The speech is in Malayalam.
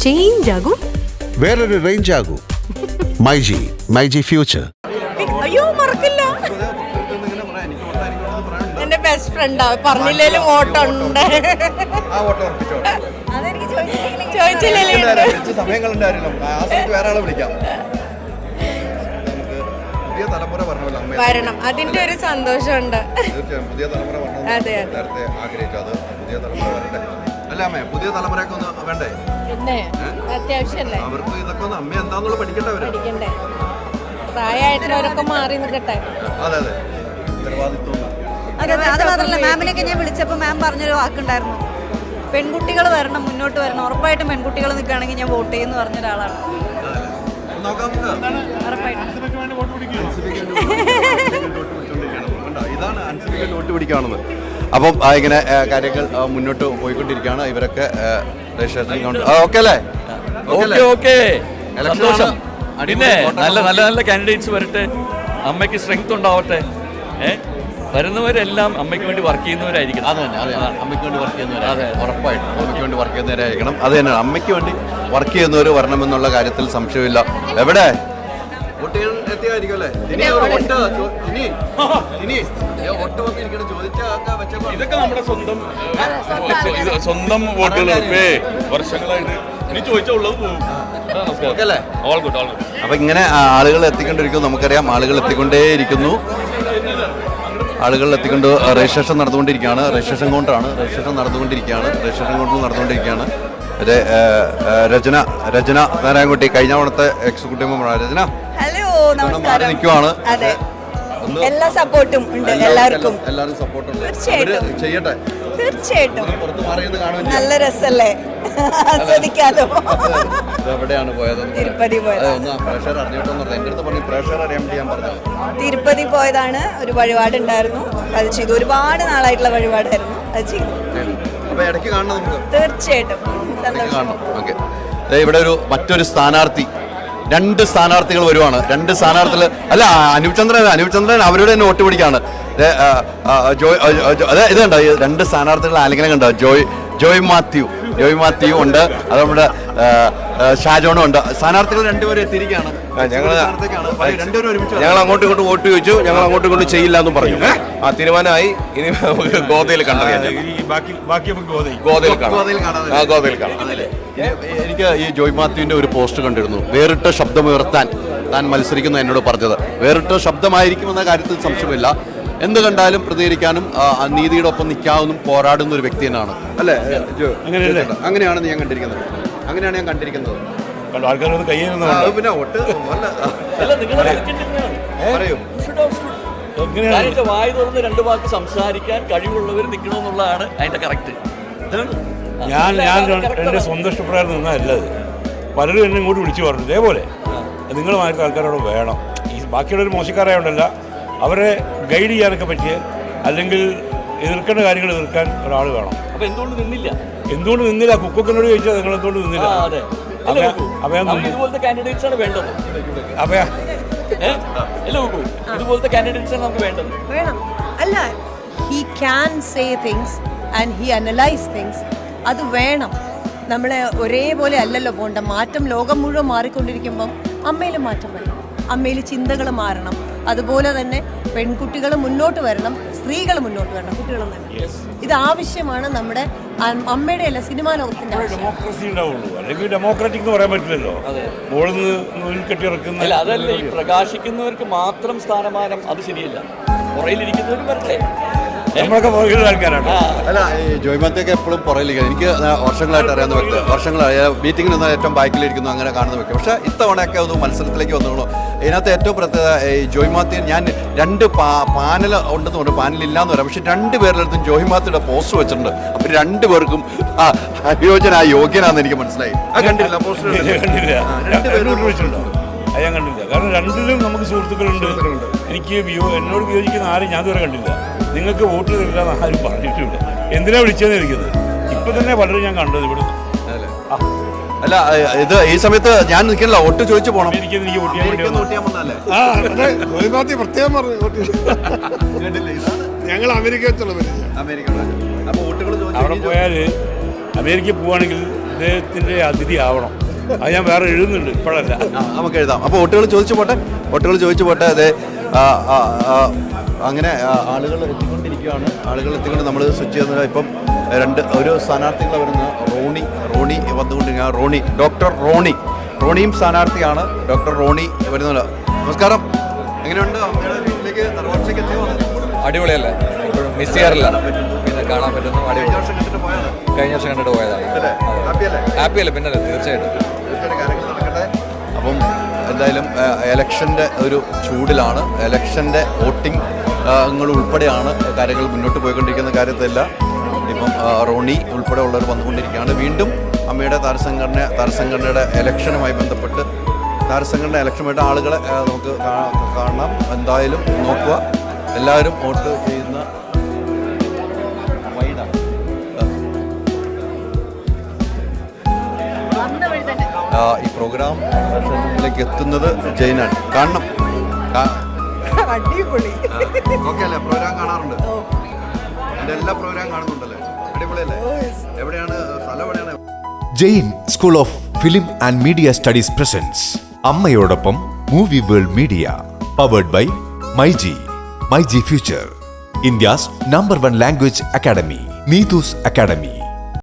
ചേഞ്ച് ആകൂ, വേറൊരു റേഞ്ച് ആകൂ. മൈജി ഫ്യൂച്ചർ. അയ്യോ മറക്കില്ല. എന്റെ ബെസ്റ്റ് ഫ്രണ്ടാ, പറഞ്ഞില്ലേലും വോട്ടുണ്ട്. അതെനിക്ക് ചോദിച്ചില്ലേ വരണം, അതിന്റെ ഒരു സന്തോഷമുണ്ട്. പുതിയ തലമുറ അതെ നേരത്തെ ആഗ്രഹിച്ചത് പുതിയ തലമുറ വരട്ടെ. അല്ല അമ്മേ, പുതിയ തലമുറയൊക്കെ ഒന്ന് വേണ്ടേ? പിന്നെ അത്യാവശ്യമല്ലേ, അവർക്ക് ഇതൊക്കെ ഒന്ന് അമ്മ എന്താന്നുള്ള പഠിക്കണ്ടവര്. പഠിക്കണ്ടേ, പ്രായമായിട്ടുള്ളവരൊക്കെ മാറി നിൽക്കട്ടെ. അതെ അതെ, ഉത്തരവാദിത്വം. അത് മാത്രമല്ല, മാമിനൊക്കെ ഞാൻ വിളിച്ചപ്പോൾ മാം പറഞ്ഞൊരു വാക്കുണ്ടായിരുന്നു, പെൺകുട്ടികൾ വരണം, മുന്നോട്ട് വരണം, ഉറപ്പായിട്ടും പെൺകുട്ടികൾ നിൽക്കുകയാണെങ്കിൽ ഞാൻ വോട്ട് ചെയ്യുമെന്ന് പറഞ്ഞ ഒരാളാണ്. ഇതാണ് അൻസിബിക്ക് വോട്ട് പിടിക്കുകയാണെന്ന്. അപ്പം ഇങ്ങനെ കാര്യങ്ങൾ മുന്നോട്ട് പോയിക്കൊണ്ടിരിക്കുകയാണ്. ഇവരൊക്കെ ഓക്കെ അല്ലേ? പിന്നെ നല്ല നല്ല നല്ല കാൻഡിഡേറ്റ്സ് വരട്ടെ, അമ്മയ്ക്ക് സ്ട്രെങ്ത് ഉണ്ടാവട്ടെ. വരുന്നവരെല്ലാം അമ്മയ്ക്ക് വേണ്ടി വർക്ക് ചെയ്യുന്നവരായിരിക്കണം. അത് തന്നെ, അതെ, അമ്മയ്ക്ക് വേണ്ടി വർക്ക് ചെയ്യുന്നവർ. അതെ, ഉറപ്പായിട്ടും അമ്മയ്ക്ക് വേണ്ടി വർക്ക് ചെയ്യുന്നവരായിരിക്കണം. അത് തന്നെ, അമ്മയ്ക്ക് വേണ്ടി വർക്ക് ചെയ്യുന്നവർ വരണമെന്നുള്ള കാര്യത്തിൽ സംശയമില്ല. എവിടെ ഇതൊക്കെ നമ്മുടെ സ്വന്തം വോട്ടുകളൊക്കെ വർഷങ്ങളായിട്ട് ഇനി ചോദിച്ചുള്ളത് പോകും. അപ്പൊ ഇങ്ങനെ ആളുകൾ എത്തിക്കൊണ്ടിരിക്കുന്നു. നമുക്കറിയാം, ആളുകൾ എത്തിക്കൊണ്ടേയിരിക്കുന്നു. ആളുകൾ എത്തിക്കൊണ്ട് രജിസ്ട്രേഷൻ നടന്നുകൊണ്ടിരിക്കുകയാണ്. രജിസ്ട്രേഷൻ നടന്നുകൊണ്ടിരിക്കുകയാണ്. രചന നാരായൺകുട്ടി, കഴിഞ്ഞ തവണത്തെ എക്സിക്യൂട്ടീവ് മെമ്പറാണ് രചന. ഹലോ, നമസ്കാരം. നിൽക്കുവാണ്. അതെ, എല്ലാ സപ്പോർട്ടും ഉണ്ട്, എല്ലാവർക്കും സപ്പോർട്ടുണ്ട്. ചെയ്യട്ടെ, തീർച്ചയായിട്ടും. പുറത്ത് മാറിയെന്ന് കാണും. നല്ല രസല്ലേ, ആസ്വദിക്കാലോ. എവിടെയാണ് പോയത്? തിരുപ്പതി പോയത്. പ്രേക്ഷകർ അറിഞ്ഞിട്ടോന്ന് എന്റെ അടുത്ത് പറഞ്ഞു, പ്രേക്ഷകർ അറിയാൻ വേണ്ടി ഞാൻ പറഞ്ഞു. തിരുപ്പതി പോയതാണ്, ഒരു വഴിപാടുണ്ടായിരുന്നു, അത് ചെയ്തു. ഒരുപാട് നാളായിട്ടുള്ള വഴിപാടായിരുന്നു, അത് ചെയ്തു. അപ്പൊ ഇടയ്ക്ക് കാണണം നമുക്ക്. തീർച്ചയായിട്ടും കാണണം. ഓക്കെ, ഇവിടെ മറ്റൊരു സ്ഥാനാർത്ഥി, 2 സ്ഥാനാർത്ഥികൾ വരുവാണ്. 2 സ്ഥാനാർത്ഥികൾ അല്ല, അനൂപ് ചന്ദ്രൻ അവരുടെ തന്നെ വോട്ട് പിടിക്കാണ്. ഇതുണ്ടോ 2 സ്ഥാനാർത്ഥികൾ ആലിംഗനം കണ്ടോ? ജോയ് മാത്യു ഉണ്ട്, അത് നമ്മുടെ ഷാജോണും ഉണ്ട്. സ്ഥാനാർത്ഥികൾ 2 പേരും എത്തിയിരിക്കുകയാണ്. ഞങ്ങൾ അങ്ങോട്ടും ഇങ്ങോട്ടും വോട്ട് ചോദിച്ചു, ഞങ്ങൾ അങ്ങോട്ടും ഇങ്ങോട്ടും ചെയ്യില്ല എന്നും പറഞ്ഞു. ആ തീരുമാനമായി. ഇനി ഗോതയിൽ കണ്ടറിയാം. എനിക്ക് ഈ ജോയ് മാത്യുവിന്റെ ഒരു പോസ്റ്റ് കണ്ടിരുന്നു. വേറിട്ട ശബ്ദമുയർത്താൻ താൻ മത്സരിക്കുന്ന എന്നോട് പറഞ്ഞത്. വേറിട്ട ശബ്ദമായിരിക്കുമെന്ന കാര്യത്തിൽ സംശയമില്ല. എന്ത് കണ്ടാലും പ്രതികരിക്കാനും നീതിയുടെ ഒപ്പം നിൽക്കാവുന്ന പോരാടുന്ന ഒരു വ്യക്തി തന്നെയാണ് അല്ലേ? അങ്ങനെയാണ് ഞാൻ കണ്ടിരിക്കുന്നത്. പിന്നെ വോട്ട് വായി തുറന്ന് 2 വാക്ക് സംസാരിക്കാൻ കഴിവുള്ളവർ നിൽക്കണമെന്നുള്ളതാണ് അതിന്റെ കറക്റ്റ്. ഞാൻ എൻ്റെ സ്വന്തം ഇഷ്ടപ്രകാരം നിന്നല്ലത്. പലരും എന്നെ ഇങ്ങോട്ട് വിളിച്ചു പറഞ്ഞു, ഇതേപോലെ നിങ്ങളുമായിട്ട് ആൾക്കാരോട് വേണം. ഈ ബാക്കിയുള്ളവർ മോശക്കാരായോണ്ടല്ല, അവരെ ഗൈഡ് ചെയ്യാനൊക്കെ പറ്റിയ, അല്ലെങ്കിൽ എതിർക്കേണ്ട കാര്യങ്ങൾ എതിർക്കാൻ ഒരാൾ വേണം. അപ്പൊ എന്തുകൊണ്ട് നിന്നില്ല? കുക്കൊക്കെന്നോട് ചോദിച്ചാൽ നിങ്ങൾ എന്തുകൊണ്ട് നിന്നില്ല? ഇതുപോലത്തെ കാൻഡിഡേറ്റ്സ് ആണ് വേണ്ടത്. ഇതുപോലത്തെ കാൻഡിഡേറ്റ്സ് ആണ് നമുക്ക് വേണ്ടത്. വേണം അല്ല, he can say things and he analyse things. അത് വേണം. നമ്മളെ ഒരേപോലെ അല്ലല്ലോ പോണ്ട. മാറ്റം ലോകം മുഴുവൻ മാറിക്കൊണ്ടിരിക്കുമ്പം അമ്മയിൽ മാറ്റം വരണം, അമ്മയിൽ ചിന്തകൾ മാറണം. അതുപോലെ തന്നെ പെൺകുട്ടികൾ മുന്നോട്ട് വരണം, സ്ത്രീകൾ മുന്നോട്ട് വരണം, കുട്ടികളും വരണം. ഇത് ആവശ്യമാണ് നമ്മുടെ അമ്മയുടെ അല്ല, സിനിമാ ലോകത്തിന്റെ ഡെമോക്രസി ഉണ്ടാവുള്ളൂ. അല്ലെങ്കിൽ ഡെമോക്രാറ്റിക് എന്ന് പറയാൻ പറ്റില്ലല്ലോ. കെട്ടിറക്കുന്ന അതല്ല, ഈ പ്രകാശിക്കുന്നവർക്ക് മാത്രം സ്ഥാനമാനം അത് ശരിയല്ല. പുറയിലിരിക്കുന്നവരും വരട്ടെ. നമ്മളൊക്കെ പുറകിലുള്ള ആൾക്കാരാണ്. അല്ല, ഈ ജോയ് മാത്യൊക്കെ എപ്പോഴും പുറയിലിരിക്കുക. എനിക്ക് വർഷങ്ങളായിട്ട് അറിയാവുന്ന വ്യക്തി, വർഷങ്ങളായ മീറ്റിംഗിൽ നിന്ന് ഏറ്റവും ബാക്കിലിരിക്കുന്നു, അങ്ങനെ കാണുന്ന വ്യക്തി. പക്ഷേ ഇത്തവണയൊക്കെ ഒന്ന് മത്സരത്തിലേക്ക് വന്നോളൂ. ഇതിനകത്ത് ഏറ്റവും പ്രത്യേകത ഈ ജോയ് മാത്യു, ഞാൻ 2 പാനൽ ഉണ്ടെന്ന് പറഞ്ഞു, പാനലില്ലാന്ന് പറയാം. പക്ഷെ 2 പേരിടത്തും ജോയ് മാത്യുടെ പോസ്റ്റ് വെച്ചിട്ടുണ്ട്. അപ്പൊ 2 പേർക്കും യോഗ്യനാന്ന് എനിക്ക് മനസ്സിലായി. കണ്ടില്ല. ഞാൻ കണ്ടില്ല. കാരണം 2ലും നമുക്ക് സുഹൃത്തുക്കളുണ്ട്. എനിക്ക് എന്നോട് വിയോജിക്കുന്ന ആരും ഞാൻ ഇതുവരെ കണ്ടില്ല. നിങ്ങൾക്ക് വോട്ട് തരില്ലെന്ന് ആരും പറഞ്ഞിട്ടില്ല. എന്തിനാ വിളിച്ചതെന്ന് ഇരിക്കുന്നത്? ഇപ്പൊ തന്നെ പലരും ഞാൻ കണ്ടത് ഇവിടെ. അല്ല, ഇത് ഈ സമയത്ത് ഞാൻ നിൽക്കണില്ല, വോട്ട് ചോദിച്ചു പോകണം. എനിക്ക് വോട്ട് ചെയ്യാൻ വേണ്ടി പ്രത്യേകം പറഞ്ഞു. ഞങ്ങൾ അമേരിക്ക അവിടെ പോയാൽ അമേരിക്കയിൽ പോവുകയാണെങ്കിൽ ഇദ്ദേഹത്തിൻ്റെ അതിഥി ആവണം. അത് ഞാൻ വേറെ എഴുതുന്നുണ്ട്, ഇപ്പോഴല്ല. നമുക്ക് എഴുതാം. അപ്പോൾ വോട്ടുകൾ ചോദിച്ചു പോട്ടെ. അതെ, അങ്ങനെ ആളുകൾ എത്തിക്കൊണ്ട് നമ്മൾ സ്വിച്ച് ചെയ്യുന്നത്. ഇപ്പം ഒരു സ്ഥാനാർത്ഥികൾ വരുന്ന റോണി വന്നുകൊണ്ടിരിക്കുക. ഡോക്ടർ റോണിയും സ്ഥാനാർത്ഥിയാണ്. ഡോക്ടർ റോണി വരുന്നത്. നമസ്കാരം. എങ്ങനെയുണ്ട് അമ്മയുടെ വീട്ടിലേക്ക് തറവാട്ടിലേക്ക് എത്തിയോ? അടിപൊളിയല്ലേ, മിസ് ചെയ്യാറില്ല, പിന്നെ കാണാൻ പറ്റുന്നു. കഴിഞ്ഞ വർഷം കണ്ടിട്ട് പോയതാണ്. ഹാപ്പിയല്ലേ, പിന്നെ തീർച്ചയായിട്ടും കാര്യങ്ങൾ നടക്കട്ടെ. അപ്പം എന്തായാലും എലക്ഷൻ്റെ ഒരു ചൂടിലാണ്. എലക്ഷൻ്റെ വോട്ടിംഗ് ഉൾപ്പെടെയാണ് കാര്യങ്ങൾ മുന്നോട്ട് പോയിക്കൊണ്ടിരിക്കുന്ന കാര്യത്തില്ല. ഇപ്പം റോണി ഉൾപ്പെടെ ഉള്ളവർ വന്നുകൊണ്ടിരിക്കുകയാണ്. വീണ്ടും അമ്മയുടെ താരസംഘടനയുടെ ഇലക്ഷനുമായി ബന്ധപ്പെട്ട് ആളുകളെ നമുക്ക് കാണാം. എന്തായാലും നോക്കുക, എല്ലാവരും വോട്ട് ചെയ്യുന്ന ഈ പ്രോഗ്രാമിലേക്ക് എത്തുന്നത് ജൈനാണ്. കാണണം. ഓക്കെ അല്ലേ? പ്രോഗ്രാം കാണാറുണ്ട്. എൻ്റെ എല്ലാ പ്രോഗ്രാം കാണുന്നുണ്ടല്ലേ? അടിപൊളിയല്ലേ? എവിടെയാണ് സ്ഥലം? എവിടെയാണ്? Jain school of film and media studies presents അമ്മയോടൊപ്പം movie world media powered by myG future, India's #1 language academy, Neethu's academy.